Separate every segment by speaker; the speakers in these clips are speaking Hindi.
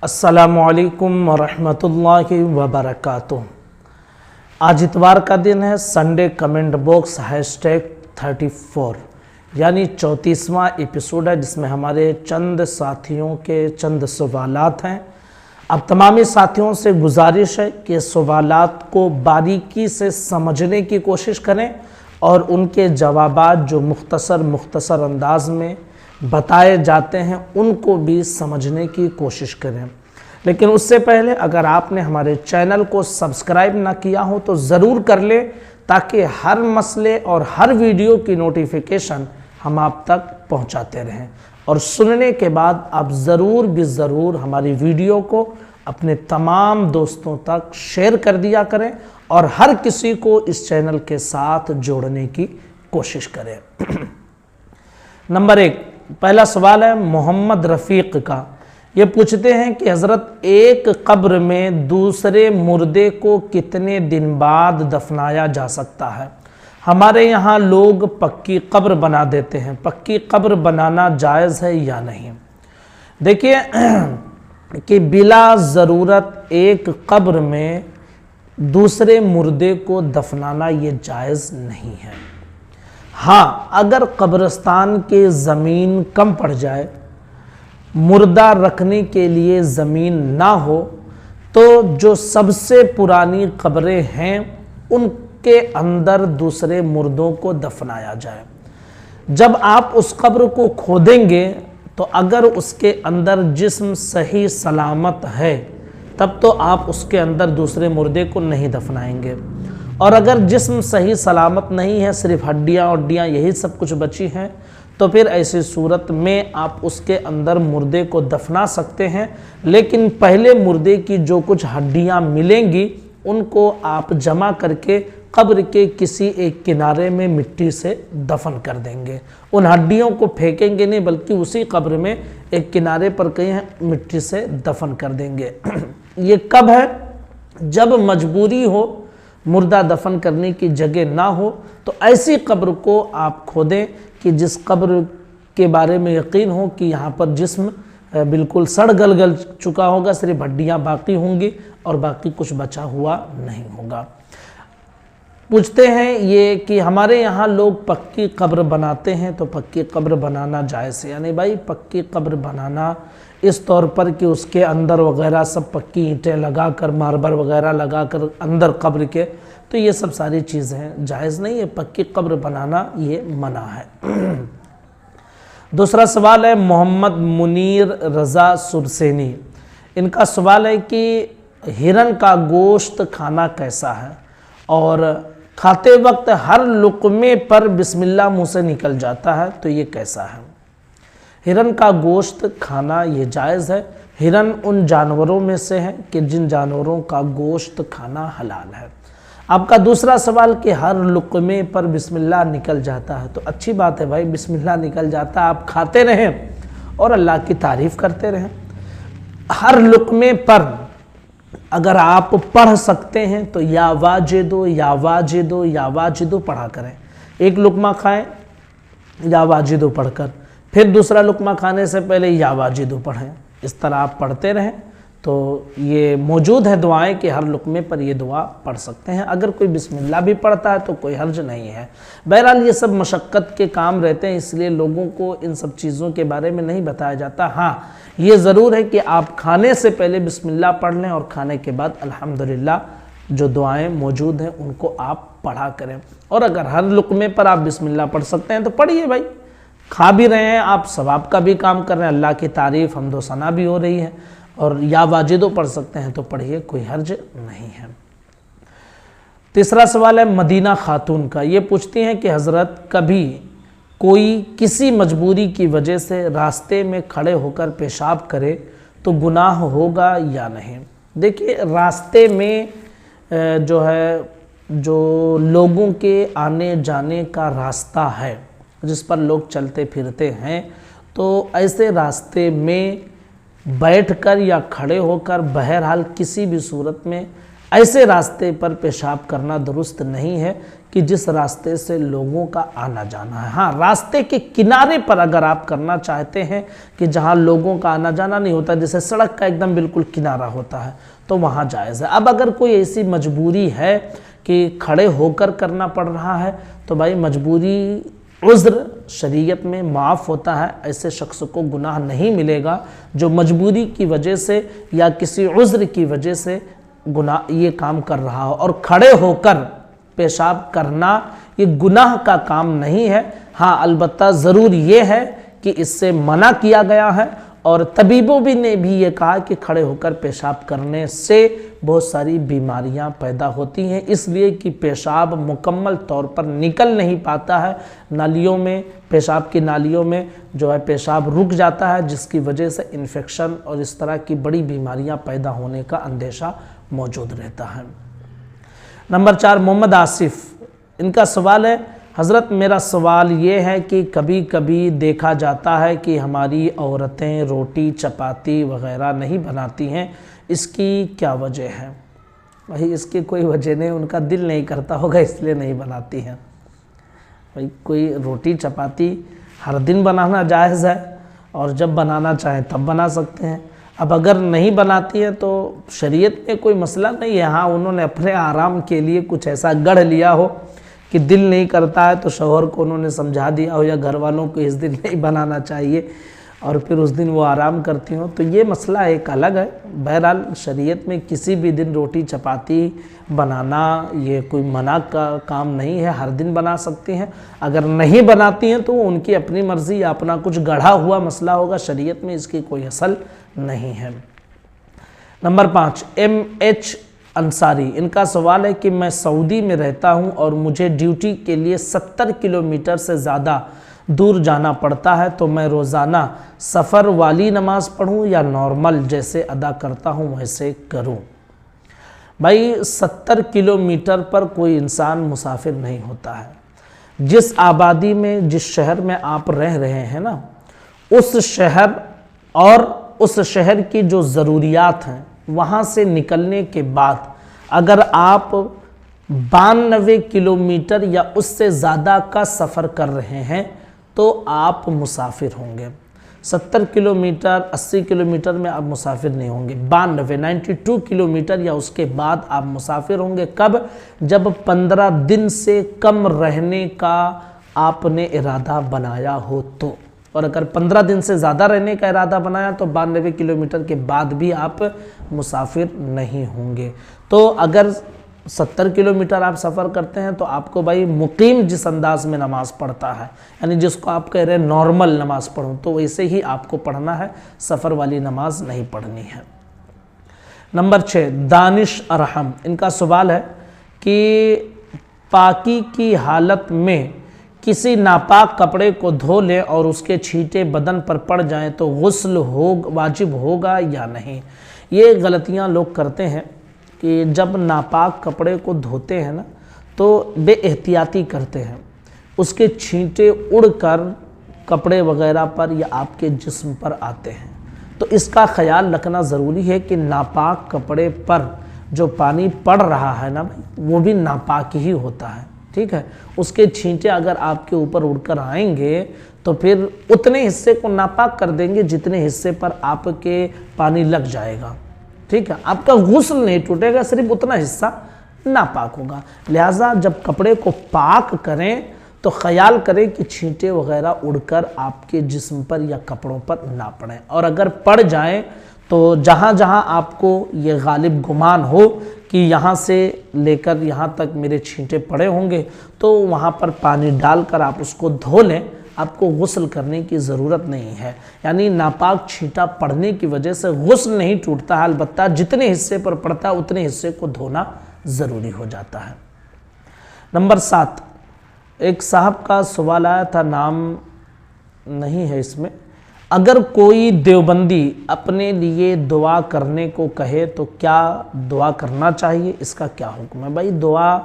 Speaker 1: अस्सलामुअलैकुम वरहमतुल्लाहि वबरकातुह। आज इतवार का दिन है। संडे कमेंट बॉक्स #34 यानी 34वां एपिसोड है, जिसमें हमारे चंद साथियों के चंद सवालात हैं। अब तमामी साथियों से गुजारिश है कि सवालात को बारीकी से समझने की कोशिश करें और उनके जवाबात जो मुख्तसर अंदाज में बताए जाते हैं उनको भी समझने की कोशिश करें। लेकिन उससे पहले अगर आपने हमारे चैनल को सब्सक्राइब ना किया हो तो ज़रूर कर ले, ताकि हर मसले और हर वीडियो की नोटिफिकेशन हम आप तक पहुंचाते रहें। और सुनने के बाद आप ज़रूर हमारी वीडियो को अपने तमाम दोस्तों तक शेयर कर दिया करें और हर किसी को इस चैनल के साथ जोड़ने की कोशिश करें। नंबर 1, पहला सवाल है मोहम्मद रफ़ीक का। ये पूछते हैं कि हज़रत, एक कब्र में दूसरे मुर्दे को कितने दिन बाद दफनाया जा सकता है? हमारे यहाँ लोग पक्की कब्र बना देते हैं। पक्की कब्र बनाना जायज़ है या नहीं? देखिए कि बिला ज़रूरत एक कब्र में दूसरे मुर्दे को दफनाना ये जायज़ नहीं है। हाँ, अगर कब्रिस्तान के ज़मीन कम पड़ जाए, मुर्दा रखने के लिए ज़मीन ना हो, तो जो सबसे पुरानी कब्रें हैं उनके अंदर दूसरे मुर्दों को दफनाया जाए। जब आप उस कब्र को खोदेंगे तो अगर उसके अंदर जिस्म सही सलामत है तब तो आप उसके अंदर दूसरे मुर्दे को नहीं दफनाएंगे। और अगर जिस्म सही सलामत नहीं है, सिर्फ हड्डियाँ वड्डियाँ यही सब कुछ बची हैं, तो फिर ऐसी सूरत में आप उसके अंदर मुर्दे को दफना सकते हैं। लेकिन पहले मुर्दे की जो कुछ हड्डियाँ मिलेंगी उनको आप जमा करके कब्र के किसी एक किनारे में मिट्टी से दफन कर देंगे। उन हड्डियों को फेंकेंगे नहीं, बल्कि उसी कब्र में एक किनारे पर कहीं मिट्टी से दफन कर देंगे। ये कब है? जब मजबूरी हो, मुर्दा दफन करने की जगह ना हो, तो ऐसी कब्र को आप खोदें कि जिस कब्र के बारे में यकीन हो कि यहाँ पर जिस्म बिल्कुल सड़ गल चुका होगा, सिर्फ हड्डियाँ बाकी होंगी और बाकी कुछ बचा हुआ नहीं होगा। पूछते हैं ये कि हमारे यहाँ लोग पक्की कब्र बनाते हैं, तो पक्की कब्र बनाना जायज़ है? यानी भाई पक्की कब्र बनाना इस तौर पर कि उसके अंदर वगैरह सब पक्की ईंटें लगाकर, मार्बल वगैरह लगाकर अंदर कब्र के, तो ये सब सारी चीज़ें जायज़ नहीं है। पक्की कब्र बनाना ये मना है। दूसरा सवाल है मोहम्मद मुनीर रज़ा सुरसेनी। इनका सवाल है कि हिरन का गोश्त खाना कैसा है और खाते वक्त हर लुक़मे पर बिस्मिल्लाह मुँह से निकल जाता है, तो ये कैसा है? हिरन का गोश्त खाना ये जायज़ है। हिरन उन जानवरों में से है कि जिन जानवरों का गोश्त खाना हलाल है। आपका दूसरा सवाल कि हर लुक़मे पर बिस्मिल्लाह निकल जाता है, तो अच्छी बात है भाई, बिस्मिल्लाह निकल जाता है, आप खाते रहें और अल्लाह की तारीफ़ करते रहें। हर लुक़मे पर अगर आप पढ़ सकते हैं तो या वाजिदो या वाजिदो या वाजिदो पढ़ा करें। एक लुक़मा खाएं या वाजिदो पढ़कर, फिर दूसरा लुक़मा खाने से पहले या वाजिदो पढ़ें। इस तरह आप पढ़ते रहें तो ये मौजूद है दुआएं कि हर लुक़मे पर ये दुआ पढ़ सकते हैं। अगर कोई बिस्मिल्लाह भी पढ़ता है तो कोई हर्ज नहीं है। बहरहाल ये सब मशक्क़त के काम रहते हैं, इसलिए लोगों को इन सब चीज़ों के बारे में नहीं बताया जाता। हाँ, ये ज़रूर है कि आप खाने से पहले बिस्मिल्लाह पढ़ लें और खाने के बाद अल्हम्दुलिल्लाह जो दुआएं मौजूद हैं उनको आप पढ़ा करें। और अगर हर लुक़मे पर आप बिस्मिल्लाह पढ़ सकते हैं तो पढ़िए भाई, खा भी रहे हैं आप, सवाब का भी काम कर रहे हैं, अल्लाह की तारीफ़ हम्दो सना भी हो रही है। और या वाजिदो पढ़ सकते हैं तो पढ़िए, कोई हर्ज नहीं है। तीसरा सवाल है मदीना खातून का। ये पूछती हैं कि हज़रत, कभी कोई किसी मजबूरी की वजह से रास्ते में खड़े होकर पेशाब करे तो गुनाह होगा या नहीं? देखिए, रास्ते में जो लोगों के आने जाने का रास्ता है, जिस पर लोग चलते फिरते हैं, तो ऐसे रास्ते में बैठकर या खड़े होकर बहरहाल किसी भी सूरत में ऐसे रास्ते पर पेशाब करना दुरुस्त नहीं है कि जिस रास्ते से लोगों का आना जाना है। हाँ, रास्ते के किनारे पर अगर आप करना चाहते हैं कि जहाँ लोगों का आना जाना नहीं होता, जैसे सड़क का एकदम बिल्कुल किनारा होता है, तो वहाँ जायज़ है। अब अगर कोई ऐसी मजबूरी है कि खड़े होकर करना पड़ रहा है, तो भाई मजबूरी उज़्र शरीयत में माफ़ होता है, ऐसे शख्स को गुनाह नहीं मिलेगा जो मजबूरी की वजह से या किसी उज़्र की वजह से गुनाह ये काम कर रहा हो। और खड़े होकर पेशाब करना ये गुनाह का काम नहीं है। हाँ, अलबत्ता ज़रूर ये है कि इससे मना किया गया है और तबीबों भी ने भी ये कहा कि खड़े होकर पेशाब करने से बहुत सारी बीमारियां पैदा होती हैं, इसलिए कि पेशाब मुकम्मल तौर पर निकल नहीं पाता है। नालियों में, पेशाब की नालियों में जो है पेशाब रुक जाता है, जिसकी वजह से इन्फेक्शन और इस तरह की बड़ी बीमारियां पैदा होने का अंदेशा मौजूद रहता है। नंबर 4, मोहम्मद आसिफ, इनका सवाल है, हज़रत मेरा सवाल ये है कि कभी कभी देखा जाता है कि हमारी औरतें रोटी चपाती वग़ैरह नहीं बनाती हैं, इसकी क्या वजह है? भाई इसकी कोई वजह नहीं, उनका दिल नहीं करता होगा इसलिए नहीं बनाती हैं। भाई कोई रोटी चपाती हर दिन बनाना जायज़ है और जब बनाना चाहें तब बना सकते हैं। अब अगर नहीं बनाती हैं तो शरीयत में कोई मसला नहीं है। हाँ, उन्होंने अपने आराम के लिए कुछ ऐसा गढ़ लिया हो कि दिल नहीं करता है तो शौहर को उन्होंने समझा दिया हो या घर वालों को इस दिन नहीं बनाना चाहिए और फिर उस दिन वो आराम करती हो, तो ये मसला एक अलग है। बहरहाल शरीयत में किसी भी दिन रोटी चपाती बनाना ये कोई मना का काम नहीं है, हर दिन बना सकती हैं। अगर नहीं बनाती हैं तो उनकी अपनी मर्ज़ी या अपना कुछ गढ़ा हुआ मसला होगा, शरीयत में इसकी कोई असल नहीं है। नंबर 5, MH अंसारी, इनका सवाल है कि मैं सऊदी में रहता हूं और मुझे ड्यूटी के लिए 70 किलोमीटर से ज़्यादा दूर जाना पड़ता है, तो मैं रोज़ाना सफ़र वाली नमाज़ पढ़ूं या नॉर्मल जैसे अदा करता हूं वैसे करूं? भाई 70 किलोमीटर पर कोई इंसान मुसाफिर नहीं होता है। जिस आबादी में, जिस शहर में आप रह रहे हैं ना, उस शहर और उस शहर की जो ज़रूरियात हैं, वहाँ से निकलने के बाद अगर आप 92 किलोमीटर या उससे ज़्यादा का सफ़र कर रहे हैं तो आप मुसाफिर होंगे। 70 किलोमीटर 80 किलोमीटर में आप मुसाफिर नहीं होंगे, 92 किलोमीटर या उसके बाद आप मुसाफिर होंगे। कब? जब 15 दिन से कम रहने का आपने इरादा बनाया हो तो। और अगर 15 दिन से ज़्यादा रहने का इरादा बनाया तो 92 किलोमीटर के बाद भी आप मुसाफिर नहीं होंगे। तो अगर 70 किलोमीटर आप सफ़र करते हैं तो आपको भाई मुकीम जिस अंदाज में नमाज़ पढ़ता है, यानी जिसको आप कह रहे हैं नॉर्मल नमाज़ पढ़ूँ, तो वैसे ही आपको पढ़ना है, सफ़र वाली नमाज नहीं पढ़नी है। नंबर 6, दानिश अरहम, इनका सवाल है कि पाकी की हालत में किसी नापाक कपड़े को धो लें और उसके छींटे बदन पर पड़ जाएं तो गुस्ल वाजिब होगा या नहीं? ये गलतियां लोग करते हैं कि जब नापाक कपड़े को धोते हैं ना तो बेएहतियाती करते हैं, उसके छींटे उड़कर कपड़े वगैरह पर या आपके जिस्म पर आते हैं। तो इसका ख्याल रखना ज़रूरी है कि नापाक कपड़े पर जो पानी पड़ रहा है ना भाई, वो भी नापाक ही होता है, ठीक है। उसके छींटे अगर आपके ऊपर उड़कर आएंगे तो फिर उतने हिस्से को नापाक कर देंगे जितने हिस्से पर आपके पानी लग जाएगा, ठीक है। आपका गुस्ल नहीं टूटेगा, सिर्फ उतना हिस्सा नापाक होगा। लिहाजा जब कपड़े को पाक करें तो ख्याल करें कि छींटे वगैरह उड़कर आपके जिस्म पर या कपड़ों पर ना पड़ें, और अगर पड़ जाएं तो जहाँ जहाँ आपको ये गालिब गुमान हो कि यहाँ से लेकर यहाँ तक मेरे छींटे पड़े होंगे, तो वहाँ पर पानी डालकर आप उसको धो लें, आपको गुस्ल करने की ज़रूरत नहीं है। यानी नापाक छींटा पड़ने की वजह से गुस्ल नहीं टूटता है, अलबत्ता जितने हिस्से पर पड़ता है उतने हिस्से को धोना ज़रूरी हो जाता है। नंबर 7, एक साहब का सवाल आया था, नाम नहीं है इसमें। अगर कोई देवबंदी अपने लिए दुआ करने को कहे तो क्या दुआ करना चाहिए, इसका क्या हुक्म है? भाई दुआ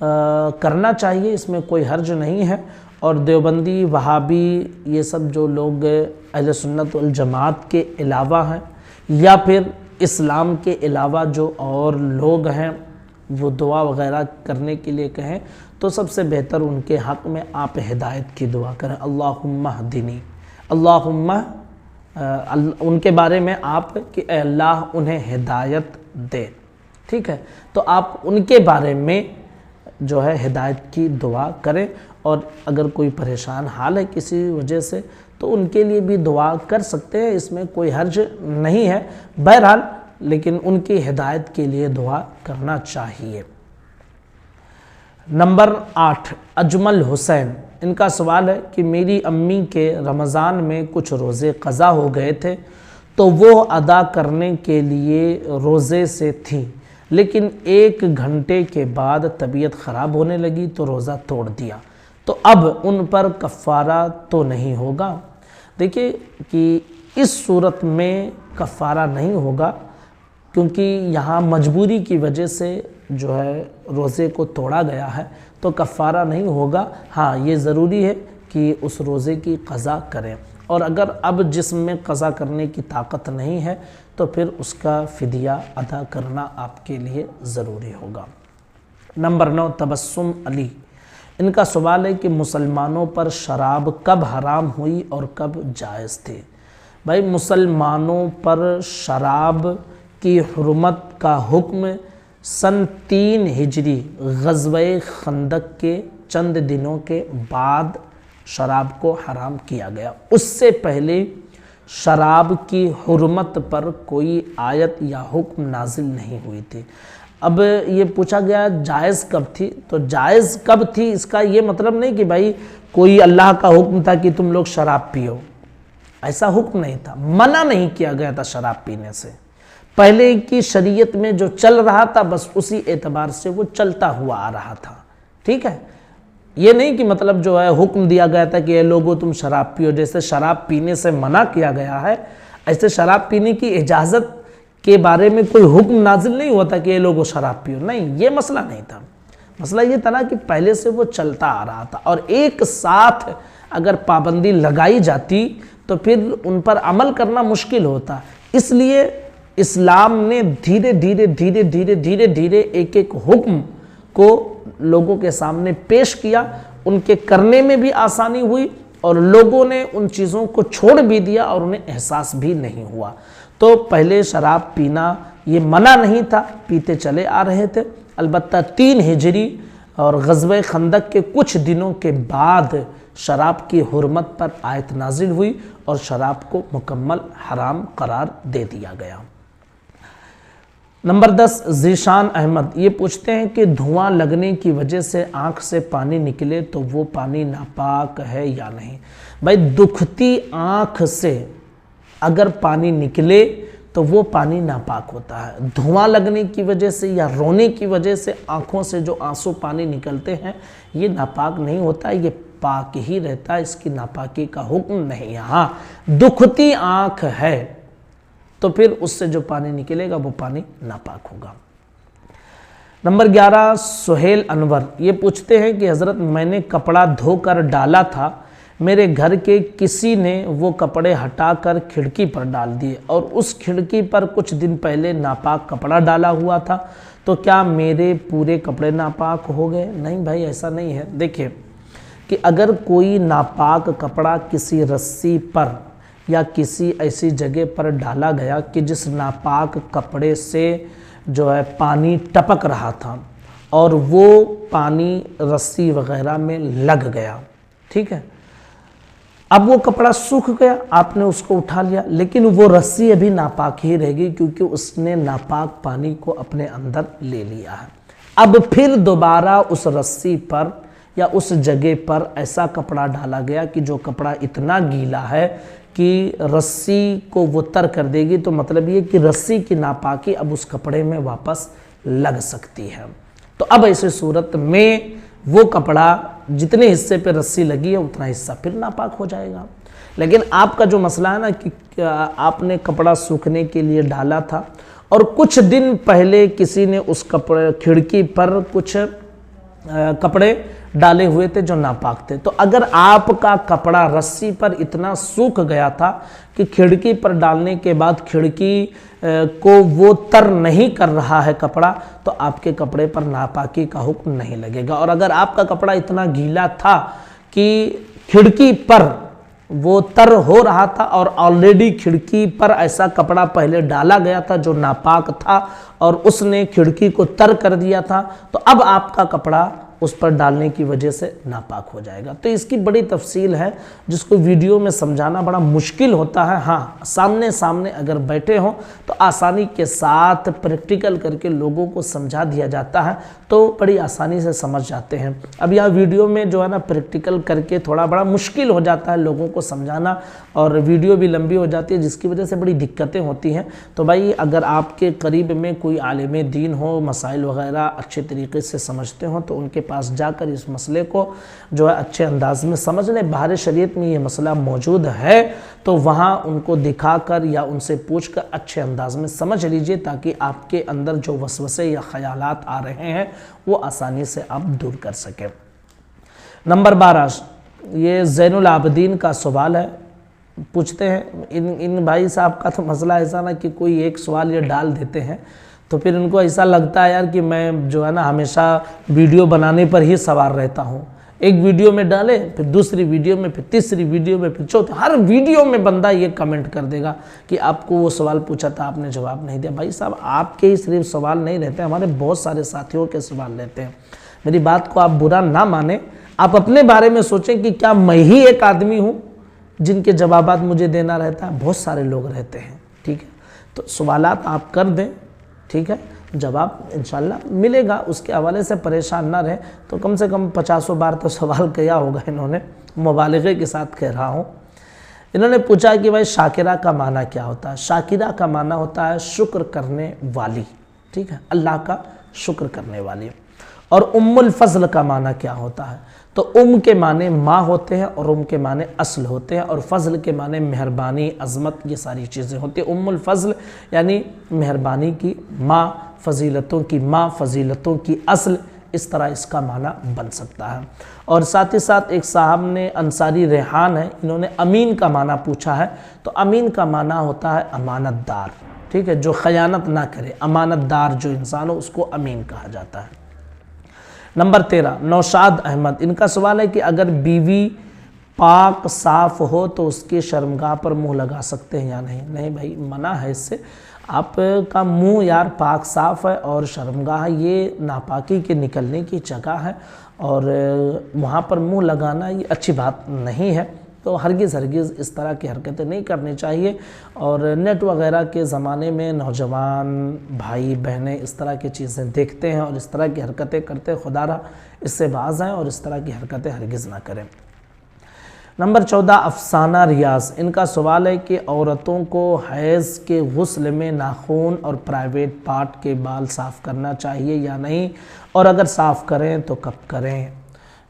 Speaker 1: करना चाहिए, इसमें कोई हर्ज नहीं है। और देवबंदी, वहाबी, ये सब जो लोग अहले सुन्नत वल जमात के अलावा हैं या फिर इस्लाम के अलावा जो और लोग हैं वो दुआ वगैरह करने के लिए कहें तो सबसे बेहतर उनके हक़ में आप हिदायत की दुआ करें। अल्लाहुम्मा हदीनी, अल्लाहुम्मा उनके बारे में आप कि अल्लाह उन्हें हिदायत दे। ठीक है, तो आप उनके बारे में जो है हिदायत की दुआ करें। और अगर कोई परेशान हाल है किसी वजह से तो उनके लिए भी दुआ कर सकते हैं, इसमें कोई हर्ज नहीं है बहरहाल, लेकिन उनकी हिदायत के लिए दुआ करना चाहिए। नंबर 8, अजमल हुसैन। इनका सवाल है कि मेरी अम्मी के रमज़ान में कुछ रोज़े क़ज़ा हो गए थे तो वो अदा करने के लिए रोज़े से थी, लेकिन 1 घंटे के बाद तबीयत ख़राब होने लगी तो रोज़ा तोड़ दिया, तो अब उन पर कफ़ारा तो नहीं होगा? देखिए कि इस सूरत में कफ़ारा नहीं होगा, क्योंकि यहाँ मजबूरी की वजह से जो है रोज़े को तोड़ा गया है, तो कफ़ारा नहीं होगा। हाँ, ये ज़रूरी है कि उस रोज़े की क़ज़ा करें, और अगर अब जिसमें क़ज़ा करने की ताकत नहीं है तो फिर उसका फ़िदिया अदा करना आपके लिए ज़रूरी होगा। नंबर 9, तबस्सुम अली। इनका सवाल है कि मुसलमानों पर शराब कब हराम हुई और कब जायज़ थी? भाई, मुसलमानों पर शराब की हुर्मत का हुक्म सन 3 हिजरी ग़ज़वे खंदक के चंद दिनों के बाद शराब को हराम किया गया। उससे पहले शराब की हुर्मत पर कोई आयत या हुक्म नाजिल नहीं हुई थी। अब ये पूछा गया जायज़ कब थी, तो जायज़ कब थी इसका ये मतलब नहीं कि भाई कोई अल्लाह का हुक्म था कि तुम लोग शराब पियो, ऐसा हुक्म नहीं था। मना नहीं किया गया था शराब पीने से, पहले की शरीयत में जो चल रहा था बस उसी एतबार से वो चलता हुआ आ रहा था। ठीक है, ये नहीं कि मतलब जो है हुक्म दिया गया था कि ये लोगों तुम शराब पियो, जैसे शराब पीने से मना किया गया है ऐसे शराब पीने की इजाज़त के बारे में कोई हुक्म नाजिल नहीं हुआ था कि ये लोगों शराब पियो, नहीं, ये मसला नहीं था। मसला ये था ना कि पहले से वो चलता आ रहा था, और एक साथ अगर पाबंदी लगाई जाती तो फिर उन पर अमल करना मुश्किल होता। इसलिए इस्लाम ने धीरे धीरे धीरे धीरे धीरे धीरे एक एक हुक्म को लोगों के सामने पेश किया, उनके करने में भी आसानी हुई और लोगों ने उन चीज़ों को छोड़ भी दिया और उन्हें एहसास भी नहीं हुआ। तो पहले शराब पीना ये मना नहीं था, पीते चले आ रहे थे। अलबत्ता 3 हिजरी और ग़ज़वे खंदक के कुछ दिनों के बाद शराब की हुर्मत पर आयत नाजिल हुई और शराब को मुकम्मल हराम करार दे दिया गया। नंबर 10, ज़ीशान अहमद। ये पूछते हैं कि धुआं लगने की वजह से आँख से पानी निकले तो वो पानी नापाक है या नहीं? भाई, दुखती आँख से अगर पानी निकले तो वो पानी नापाक होता है। धुआं लगने की वजह से या रोने की वजह से आँखों से जो आंसू पानी निकलते हैं ये नापाक नहीं होता, ये पाक ही रहता है, इसकी नापाकी का हुक्म नहीं है। हाँ, दुखती आँख है तो फिर उससे जो पानी निकलेगा वो पानी नापाक होगा। नंबर 11, सुहेल अनवर। ये पूछते हैं कि हज़रत मैंने कपड़ा धोकर डाला था, मेरे घर के किसी ने वो कपड़े हटाकर खिड़की पर डाल दिए और उस खिड़की पर कुछ दिन पहले नापाक कपड़ा डाला हुआ था, तो क्या मेरे पूरे कपड़े नापाक हो गए? नहीं भाई, ऐसा नहीं है। देखिए कि अगर कोई नापाक कपड़ा किसी रस्सी पर या किसी ऐसी जगह पर डाला गया कि जिस नापाक कपड़े से जो है पानी टपक रहा था और वो पानी रस्सी वगैरह में लग गया, ठीक है, अब वो कपड़ा सूख गया, आपने उसको उठा लिया, लेकिन वो रस्सी अभी नापाक ही रहेगी क्योंकि उसने नापाक पानी को अपने अंदर ले लिया है। अब फिर दोबारा उस रस्सी पर या उस जगह पर ऐसा कपड़ा डाला गया कि जो कपड़ा इतना गीला है कि रस्सी को वो तर कर देगी, तो मतलब ये कि रस्सी की नापाकी अब उस कपड़े में वापस लग सकती है। तो अब ऐसे सूरत में वो कपड़ा जितने हिस्से पे रस्सी लगी है उतना हिस्सा फिर नापाक हो जाएगा। लेकिन आपका जो मसला है ना कि आपने कपड़ा सूखने के लिए डाला था और कुछ दिन पहले किसी ने उस कपड़े खिड़की पर कुछ कपड़े डाले हुए थे जो नापाक थे। तो अगर आपका कपड़ा रस्सी पर इतना सूख गया था कि खिड़की पर डालने के बाद खिड़की को वो तर नहीं कर रहा है कपड़ा, तो आपके कपड़े पर नापाकी का हुक्म नहीं लगेगा। और अगर आपका कपड़ा इतना गीला था कि खिड़की पर वो तर हो रहा था और ऑलरेडी खिड़की पर ऐसा कपड़ा पहले डाला गया था जो नापाक था और उसने खिड़की को तर कर दिया था, तो अब आपका कपड़ा उस पर डालने की वजह से नापाक हो जाएगा। तो इसकी बड़ी तफसील है जिसको वीडियो में समझाना बड़ा मुश्किल होता है। हाँ, सामने सामने अगर बैठे हों तो आसानी के साथ प्रैक्टिकल करके लोगों को समझा दिया जाता है तो बड़ी आसानी से समझ जाते हैं। अब यह वीडियो में जो है ना प्रैक्टिकल करके थोड़ा बड़ा मुश्किल हो जाता है लोगों को समझाना और वीडियो भी लंबी हो जाती है जिसकी वजह से बड़ी दिक्कतें होती हैं। तो भाई अगर आपके करीब में कोई आलिम दीन हो, मसाइल वगैरह अच्छे तरीके से समझते हो तो उनके पास जाकर इस मसले को जो है अच्छे अंदाज में समझ लें। बाहर शरीयत में ये मसला मौजूद है तो वहाँ उनको दिखाकर या उनसे पूछकर अच्छे अंदाज में समझ लीजिए ताकि आपके अंदर जो वसवसे या ख्यालात आ रहे हैं वो आसानी से आप दूर कर सकें। नंबर 12, ये ज़ैनुल आबदीन का सवाल है। पूछते हैं इन भाई साहब का तो मसला ऐसा ना कि कोई एक सवाल ये डाल देते हैं तो फिर उनको ऐसा लगता है यार कि मैं जो है ना हमेशा वीडियो बनाने पर ही सवार रहता हूँ। एक वीडियो में डाले, फिर दूसरी वीडियो में, फिर तीसरी वीडियो में, फिर चौथी, हर वीडियो में बंदा ये कमेंट कर देगा कि आपको वो सवाल पूछा था आपने जवाब नहीं दिया। भाई साहब आपके ही सिर्फ सवाल नहीं रहते, हमारे बहुत सारे साथियों के सवाल रहते हैं। मेरी बात को आप बुरा ना माने, आप अपने बारे में सोचें कि क्या मैं ही एक आदमी हूँ जिनके जवाबात मुझे देना रहता है? बहुत सारे लोग रहते हैं। ठीक है, तो सवालात आप कर दें, ठीक है, जवाब इंशाल्लाह मिलेगा, उसके हवाले से परेशान ना रहे। तो कम से कम 50 बार तो सवाल किया होगा इन्होंने, मुबालगे के साथ कह रहा हूँ। इन्होंने पूछा कि भाई शाकिरा का माना क्या होता है? शाकिरा का माना होता है शुक्र करने वाली, ठीक है, अल्लाह का शुक्र करने वाली। और उम्मुल फज़ल का माना क्या होता है? तो उम के माने माँ होते हैं और उम के माने असल होते हैं और फ़ज़ल के माने मेहरबानी, अज़मत, ये सारी चीज़ें होती हैं। उम्मुल फ़ज़ल यानी मेहरबानी की माँ, फ़जीलतों की माँ, फ़जीलतों की असल, इस तरह इसका माना बन सकता है। और साथ ही साथ एक साहब ने, अंसारी रेहान है, इन्होंने अमीन का माना पूछा है। तो अमीन का माना होता है अमानतदार, ठीक है, जो ख़यानत ना करे, अमानतदार जो इंसान हो उसको अमीन कहा जाता है। नंबर 13, नौशाद अहमद, इनका सवाल है कि अगर बीवी पाक साफ़ हो तो उसकी शर्मगाह पर मुंह लगा सकते हैं या नहीं? नहीं भाई, मना है इससे। आपका मुंह यार पाक साफ़ है और शर्मगाह ये नापाकी के निकलने की जगह है और वहाँ पर मुंह लगाना ये अच्छी बात नहीं है। तो हरगिज़ इस तरह की हरकतें नहीं करनी चाहिए। और नेट वगैरह के ज़माने में नौजवान भाई बहनें इस तरह की चीज़ें देखते हैं और इस तरह की हरकतें करते हैं। खुदारा इससे बाज़ आएँ और इस तरह की हरकतें हरगिज़ ना करें। नंबर 14, अफसाना रियाज, इनका सवाल है कि औरतों को हैज़ के गुस्ल में नाखून और प्राइवेट पार्ट के बाल साफ़ करना चाहिए या नहीं, और अगर साफ़ करें तो कब करें?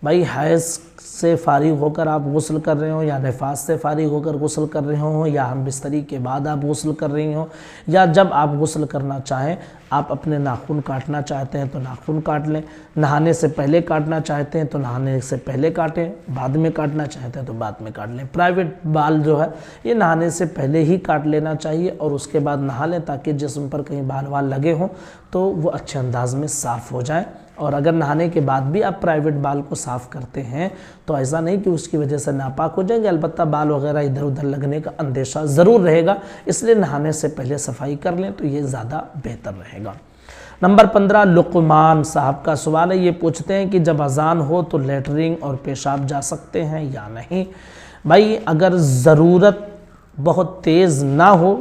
Speaker 1: भाई हैज़ से फारिग होकर आप गुस्ल कर रहे हो या निफास से फारिग होकर गुस्ल कर रहे हो या हम बिस्तरी के बाद आप गुस्ल कर रही हो या जब आप गुस्ल करना चाहें, आप अपने नाखून काटना चाहते हैं तो नाखून काट लें, नहाने से पहले काटना चाहते हैं तो नहाने से पहले काटें, बाद में काटना चाहते हैं तो बाद में काट लें। प्राइवेट बाल जो है ये नहाने से पहले ही काट लेना चाहिए और उसके बाद नहा लें ताकि जिस्म पर कहीं बाल वाल लगे हों तो वो अच्छे अंदाज में साफ़ हो जाए। और अगर नहाने के बाद भी आप प्राइवेट बाल को साफ़ करते हैं तो ऐसा नहीं कि उसकी वजह से नापाक हो जाएंगे, अलबत्ता बाल वगैरह इधर उधर लगने का अंदेशा ज़रूर रहेगा, इसलिए नहाने से पहले सफाई कर लें तो ये ज़्यादा बेहतर रहेगा। नंबर 15, लुकमान साहब का सवाल है। ये पूछते हैं कि जब अजान हो तो लेटरिन और पेशाब जा सकते हैं या नहीं? भाई अगर ज़रूरत बहुत तेज़ ना हो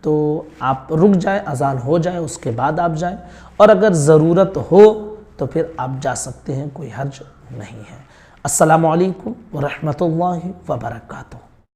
Speaker 1: तो आप रुक जाएं, अजान हो जाए उसके बाद आप जाएं, और अगर ज़रूरत हो तो फिर आप जा सकते हैं, कोई हर्ज नहीं है। अस्सलामु अलैकुम व रहमतुल्लाहि व बरकातुहू।